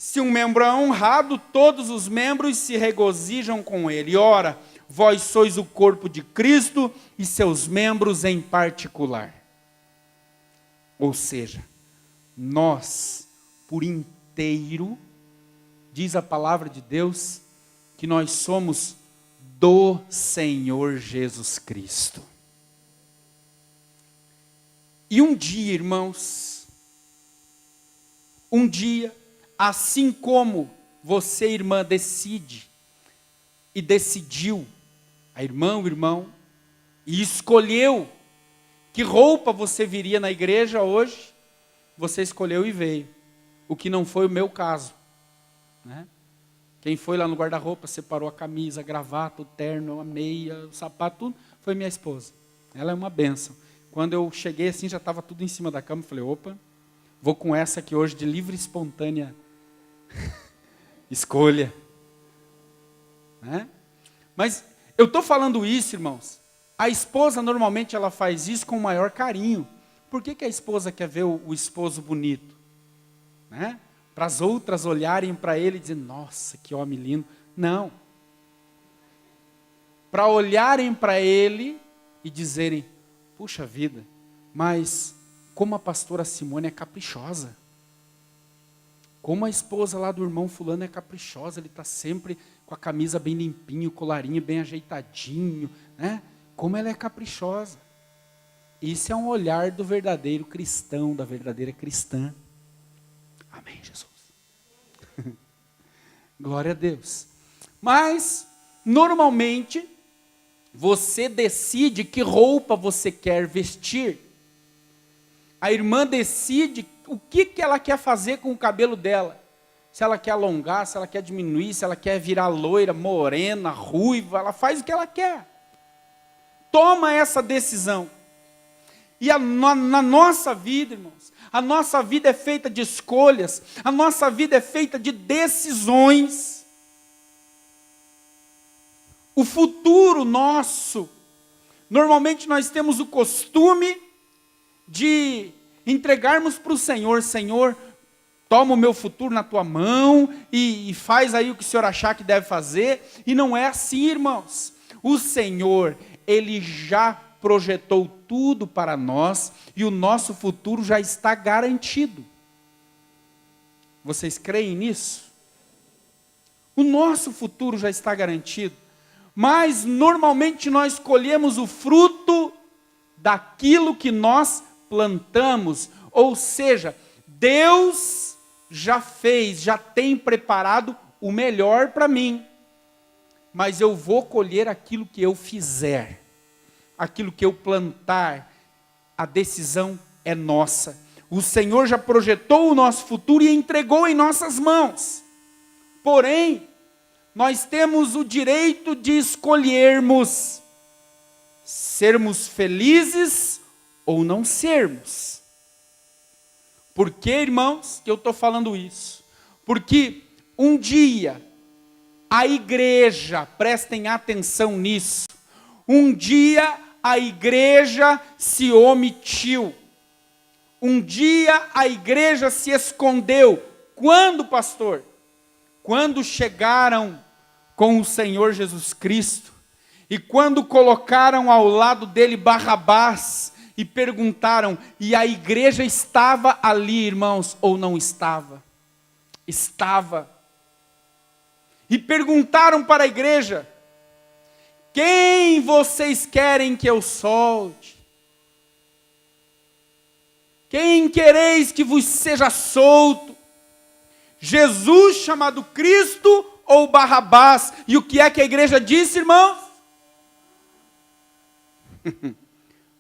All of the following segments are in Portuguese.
Se um membro é honrado, todos os membros se regozijam com ele. Ora, vós sois o corpo de Cristo e seus membros em particular. Ou seja, nós, por inteiro, diz a palavra de Deus, que nós somos do Senhor Jesus Cristo. E um dia, irmãos, assim como você, irmã, decide e decidiu, a irmã, o irmão, e escolheu que roupa você viria na igreja hoje, você escolheu e veio. O que não foi o meu caso, né? Quem foi lá no guarda-roupa, separou a camisa, a gravata, o terno, a meia, o sapato, tudo, foi minha esposa. Ela é uma bênção. Quando eu cheguei assim, já estava tudo em cima da cama, falei, opa, vou com essa aqui hoje de livre e espontânea escolha. Né? Mas eu estou falando isso, irmãos, a esposa normalmente ela faz isso com o maior carinho. Por que a esposa quer ver o esposo bonito? Né? Para as outras olharem para ele e dizer, nossa, que homem lindo. Não. Para olharem para ele e dizerem, puxa vida, mas como a pastora Simone é caprichosa. Como a esposa lá do irmão fulano é caprichosa, ele está sempre com a camisa bem limpinho, o colarinho bem ajeitadinho, né? Como ela é caprichosa. Isso é um olhar do verdadeiro cristão, da verdadeira cristã. Amém, Jesus. Glória a Deus. Mas, normalmente, você decide que roupa você quer vestir. A irmã decide o que ela quer fazer com o cabelo dela. Se ela quer alongar, se ela quer diminuir, se ela quer virar loira, morena, ruiva, ela faz o que ela quer. Toma essa decisão. E na nossa vida, irmãos, a nossa vida é feita de escolhas, a nossa vida é feita de decisões. O futuro nosso, normalmente nós temos o costume de entregarmos para o Senhor, Senhor, toma o meu futuro na tua mão e faz aí o que o Senhor achar que deve fazer. E não é assim, irmãos. O Senhor, Ele já projetou tudo para nós e o nosso futuro já está garantido. Vocês creem nisso? O nosso futuro já está garantido. Mas normalmente nós colhemos o fruto daquilo que nós plantamos. Ou seja, Deus já fez, já tem preparado o melhor para mim. Mas eu vou colher aquilo que eu fizer. Aquilo que eu plantar, a decisão é nossa. O Senhor já projetou o nosso futuro e entregou em nossas mãos. Porém, nós temos o direito de escolhermos sermos felizes ou não sermos. Por que, irmãos, que eu estou falando isso? Porque um dia a igreja, prestem atenção nisso, um dia a igreja se omitiu. Um dia a igreja se escondeu. Quando, pastor? Quando chegaram com o Senhor Jesus Cristo e quando colocaram ao lado dele Barrabás e perguntaram, e a igreja estava ali, irmãos, ou não estava? Estava. E perguntaram para a igreja, quem vocês querem que eu solte? Quem quereis que vos seja solto? Jesus chamado Cristo ou Barrabás? E o que é que a igreja disse, irmãos?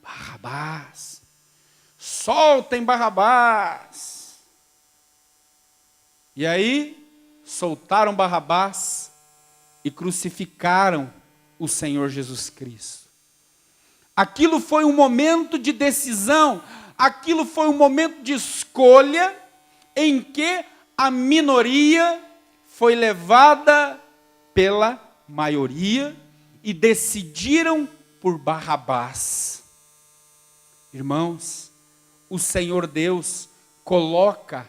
Barrabás. Soltem Barrabás. E aí, soltaram Barrabás e crucificaram o Senhor Jesus Cristo. Aquilo foi um momento de decisão, aquilo foi um momento de escolha, em que a minoria foi levada pela maioria e decidiram por Barrabás. Irmãos, o Senhor Deus coloca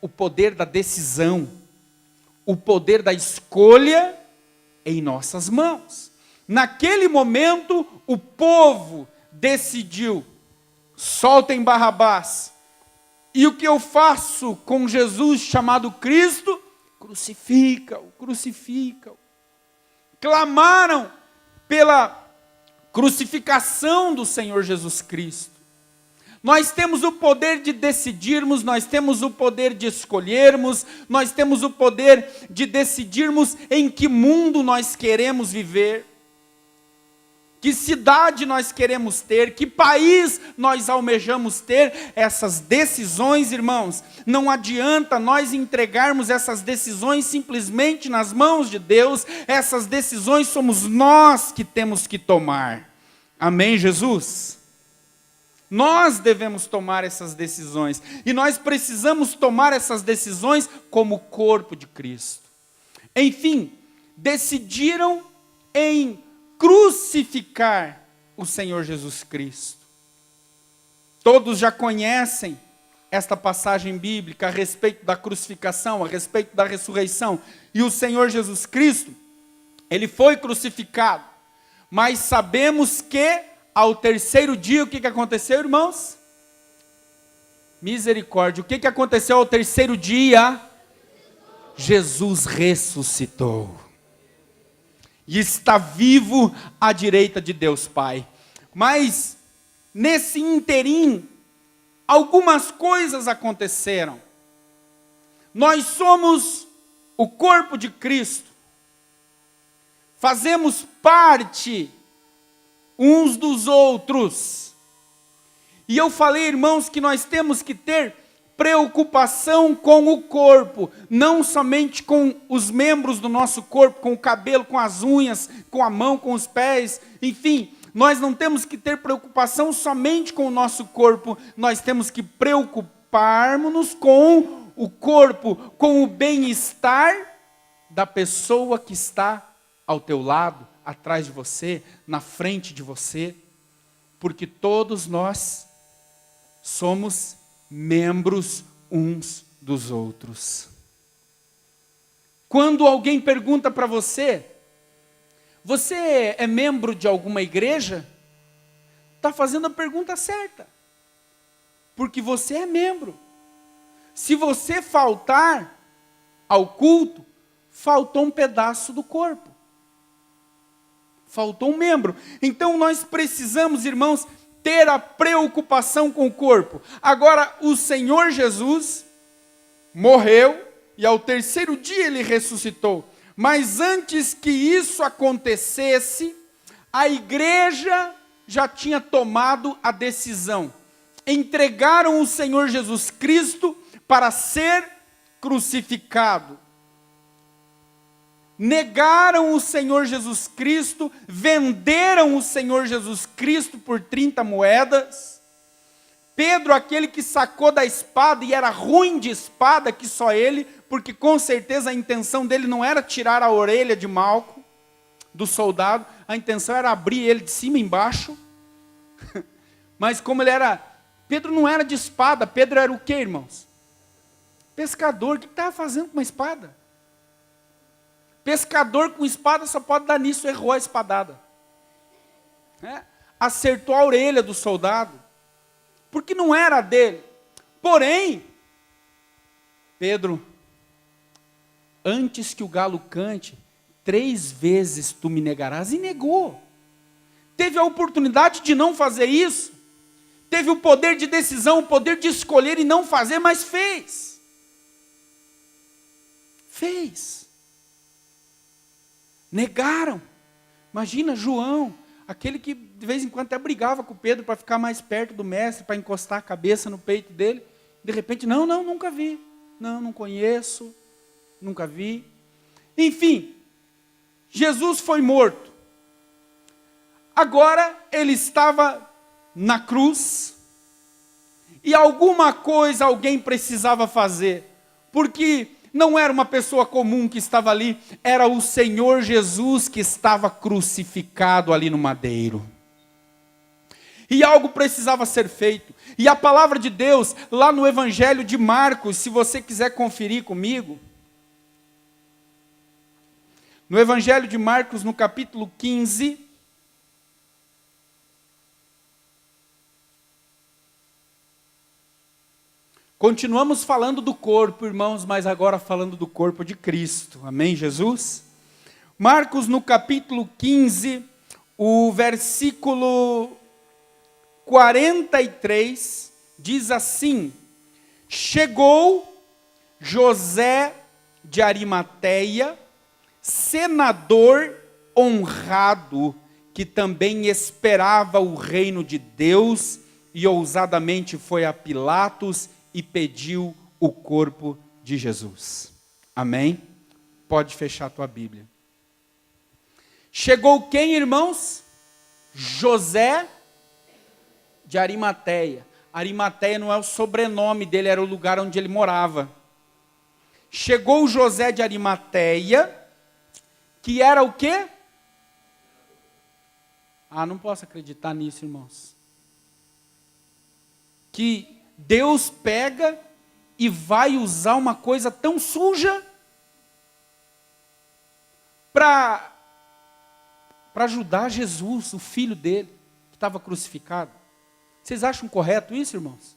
o poder da decisão, o poder da escolha em nossas mãos. Naquele momento, o povo decidiu: soltem Barrabás. E o que eu faço com Jesus chamado Cristo? Crucifica-o, crucifica-o. Clamaram pela crucificação do Senhor Jesus Cristo. Nós temos o poder de decidirmos, nós temos o poder de escolhermos, nós temos o poder de decidirmos em que mundo nós queremos viver, que cidade nós queremos ter, que país nós almejamos ter. Essas decisões, irmãos, não adianta nós entregarmos essas decisões simplesmente nas mãos de Deus. Essas decisões somos nós que temos que tomar. Amém, Jesus? Nós devemos tomar essas decisões, e nós precisamos tomar essas decisões como corpo de Cristo. Enfim, decidiram em crucificar o Senhor Jesus Cristo. Todos já conhecem esta passagem bíblica a respeito da crucificação, a respeito da ressurreição. E o Senhor Jesus Cristo, ele foi crucificado, mas sabemos que ao terceiro dia, o que aconteceu, irmãos? Misericórdia. O que aconteceu ao terceiro dia? Jesus ressuscitou. E está vivo à direita de Deus Pai. Mas, nesse interim, algumas coisas aconteceram. Nós somos o corpo de Cristo. Fazemos parte uns dos outros. E eu falei, irmãos, que nós temos que ter preocupação com o corpo, não somente com os membros do nosso corpo, com o cabelo, com as unhas, com a mão, com os pés, enfim, nós não temos que ter preocupação somente com o nosso corpo, nós temos que preocupar-nos com o corpo, com o bem-estar da pessoa que está ao teu lado, atrás de você, na frente de você, porque todos nós somos membros uns dos outros. Quando alguém pergunta para você, você é membro de alguma igreja? Está fazendo a pergunta certa, porque você é membro. Se você faltar ao culto, faltou um pedaço do corpo. Faltou um membro. Então nós precisamos, irmãos, ter a preocupação com o corpo. Agora, o Senhor Jesus morreu e ao terceiro dia ele ressuscitou. Mas antes que isso acontecesse, a igreja já tinha tomado a decisão. Entregaram o Senhor Jesus Cristo para ser crucificado. Negaram o Senhor Jesus Cristo, venderam o Senhor Jesus Cristo por 30 moedas. Pedro, aquele que sacou da espada e era ruim de espada, que só ele, porque com certeza a intenção dele não era tirar a orelha de Malco, do soldado, a intenção era abrir ele de cima e embaixo. Mas como ele era, Pedro não era de espada, Pedro era o quê, irmãos? Pescador. O que estava fazendo com uma espada? Pescador com espada só pode dar nisso, errou a espadada. Acertou a orelha do soldado, porque não era dele. Porém, Pedro, antes que o galo cante, 3 vezes tu me negarás, e negou. Teve a oportunidade de não fazer isso, teve o poder de decisão, o poder de escolher e não fazer, mas fez. Fez. Negaram. Imagina João, aquele que de vez em quando até brigava com Pedro para ficar mais perto do mestre, para encostar a cabeça no peito dele. De repente, não, nunca vi. Não conheço, nunca vi. Enfim, Jesus foi morto. Agora ele estava na cruz e alguma coisa alguém precisava fazer, porque não era uma pessoa comum que estava ali, era o Senhor Jesus que estava crucificado ali no madeiro. E algo precisava ser feito. E a palavra de Deus, lá no Evangelho de Marcos, se você quiser conferir comigo, no Evangelho de Marcos, no capítulo 15, continuamos falando do corpo, irmãos, mas agora falando do corpo de Cristo. Amém, Jesus? Marcos, no capítulo 15, o versículo 43, diz assim: chegou José de Arimateia, senador honrado, que também esperava o reino de Deus, e ousadamente foi a Pilatos e pediu o corpo de Jesus. Amém? Pode fechar a tua Bíblia. Chegou quem, irmãos? José de Arimateia. Arimateia não é o sobrenome dele, era o lugar onde ele morava. Chegou José de Arimateia, que era o quê? Não posso acreditar nisso, irmãos. Que Deus pega e vai usar uma coisa tão suja para ajudar Jesus, o filho dele, que estava crucificado. Vocês acham correto isso, irmãos?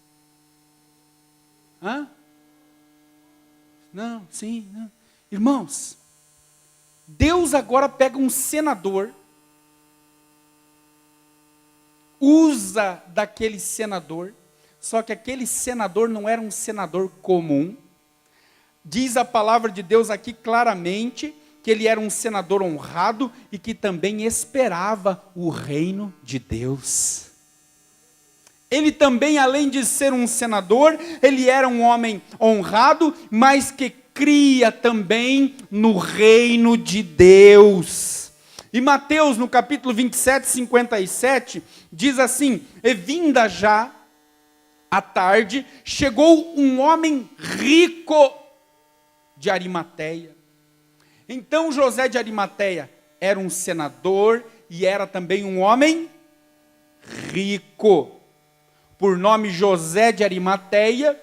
Não, sim, não. Irmãos, Deus agora pega um senador, usa daquele senador, só que aquele senador não era um senador comum. Diz a palavra de Deus aqui claramente que ele era um senador honrado e que também esperava o reino de Deus. Ele também, além de ser um senador, ele era um homem honrado, mas que cria também no reino de Deus. E Mateus, no capítulo 27, 57, diz assim: e vinda já à tarde, chegou um homem rico de Arimateia. Então José de Arimateia era um senador e era também um homem rico, por nome José de Arimateia.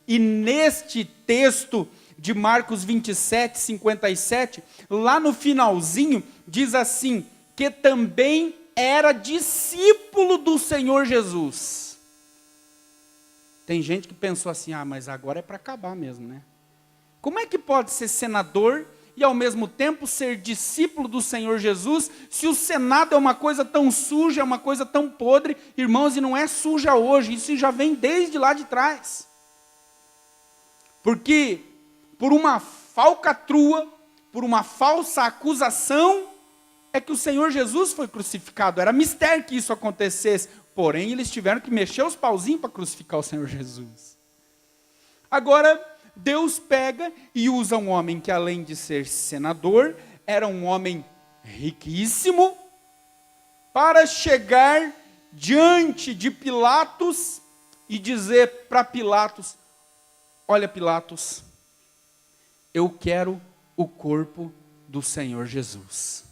E neste texto de Marcos 27, 57, lá no finalzinho, diz assim, que também era discípulo do Senhor Jesus. Tem gente que pensou assim, mas agora é para acabar mesmo, né? Como é que pode ser senador e ao mesmo tempo ser discípulo do Senhor Jesus, se o Senado é uma coisa tão suja, é uma coisa tão podre, irmãos, e não é suja hoje, isso já vem desde lá de trás. Porque por uma falcatrua, por uma falsa acusação, é que o Senhor Jesus foi crucificado. Era mistério que isso acontecesse, porém eles tiveram que mexer os pauzinhos para crucificar o Senhor Jesus. Agora, Deus pega e usa um homem que, além de ser senador, era um homem riquíssimo, para chegar diante de Pilatos e dizer para Pilatos: olha, Pilatos, eu quero o corpo do Senhor Jesus.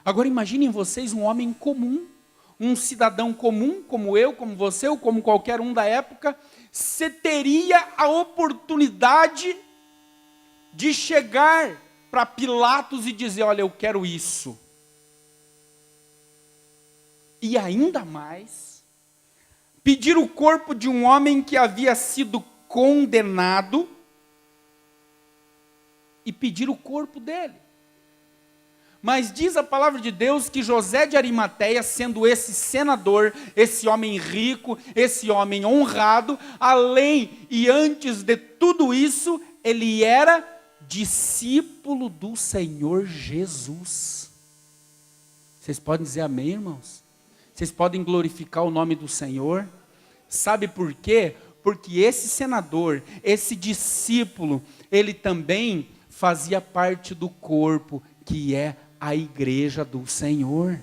Agora imaginem vocês um homem comum, um cidadão comum, como eu, como você, ou como qualquer um da época. Você teria a oportunidade de chegar para Pilatos e dizer: olha, eu quero isso. E ainda mais, pedir o corpo de um homem que havia sido condenado e pedir o corpo dele. Mas diz a palavra de Deus que José de Arimateia, sendo esse senador, esse homem rico, esse homem honrado, além e antes de tudo isso, ele era discípulo do Senhor Jesus. Vocês podem dizer amém, irmãos? Vocês podem glorificar o nome do Senhor? Sabe por quê? Porque esse senador, esse discípulo, ele também fazia parte do corpo, que é a igreja do Senhor.